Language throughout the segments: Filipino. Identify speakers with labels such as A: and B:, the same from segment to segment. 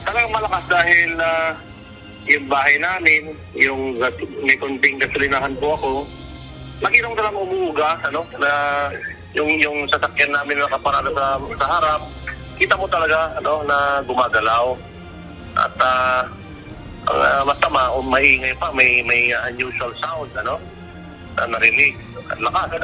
A: Talagang malakas dahil yung bahay namin, yung may kunting gasolinahan po ako, nakita ko talagang umuuga, na yung sasakyan namin na nakaparada sa harap, kita mo talaga na gumagalaw. At ang masama, maingay pa, may unusual sound, na narinig. At lakas,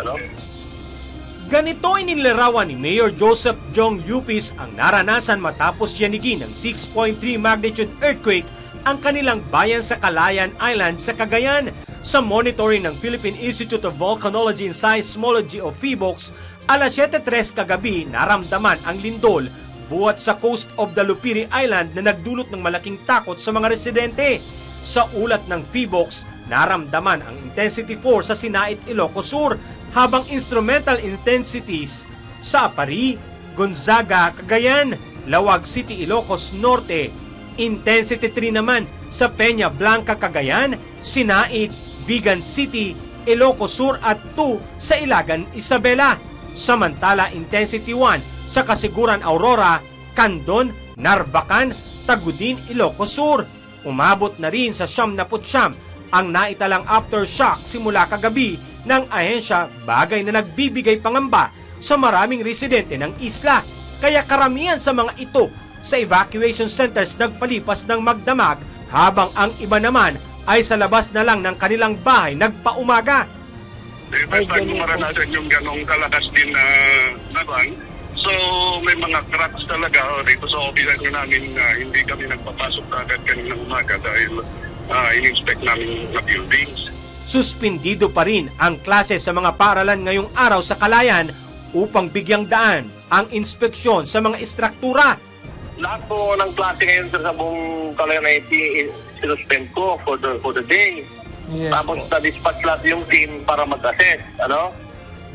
B: Ganito inilarawan ni Mayor Joseph Jong Yupis ang naranasan matapos yanigin ng 6.3 magnitude earthquake ang kanilang bayan sa Calayan Island sa Cagayan. Sa monitoring ng Philippine Institute of Volcanology and Seismology o PHIVOLCS, alas 7:03 kagabi naramdaman ang lindol buhat sa coast of the Lupiri Island na nagdulot ng malaking takot sa mga residente. Sa ulat ng PHIVOLCS, naramdaman ang intensity 4 sa Sinait, Ilocos Sur, habang instrumental intensities sa Apari, Gonzaga, Cagayan, Lawag City, Ilocos Norte, intensity 3 naman sa Peña Blanca, Cagayan, Sinait, Vigan City, Ilocos Sur at 2 sa Ilagan, Isabela. Samantala intensity 1 sa Kasiguran, Aurora, Candon, Narvacan, Tagudin, Ilocos Sur. Umabot na rin sa 79 ang naitalang aftershock simula kagabi ng ahensya, bagay na nagbibigay pangamba sa maraming residente ng isla. Kaya karamihan sa mga ito sa evacuation centers nagpalipas ng magdamag, habang ang iba naman ay sa labas na lang ng kanilang bahay nagpaumaga.
C: First time maranasan yung ganong kalakas din na naman. So may mga cracks talaga dito sa office namin na hindi kami nagpapasok agad kaninang umaga dahil in-inspect namin na buildings.
B: Suspindido pa rin ang klase sa mga paaralan ngayong araw sa Calayan upang bigyang daan ang inspeksyon sa mga istruktura.
A: Lahat po ng klase ngayon sa buong Calayan ay sinuspend ko for the day. Yes. Tapos na-dispatch lahat yung team para mag-assess.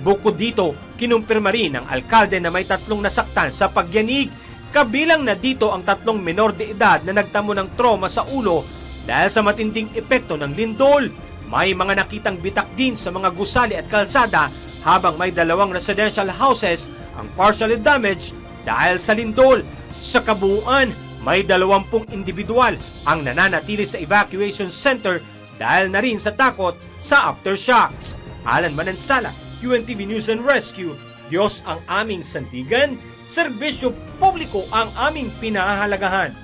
B: Bukod dito, kinumpirma rin ng alkalde na may 3 nasaktan sa pagyanig. Kabilang na dito ang 3 menor de edad na nagtamo ng trauma sa ulo dahil sa matinding epekto ng lindol. May mga nakitang bitak din sa mga gusali at kalsada, habang may 2 residential houses ang partially damaged dahil sa lindol. Sa kabuuan, may 20 individual ang nananatili sa evacuation center dahil na rin sa takot sa aftershocks. Alan Manansala, UNTV News and Rescue. Diyos ang aming sandigan, serbisyo publiko ang aming pinahahalagahan.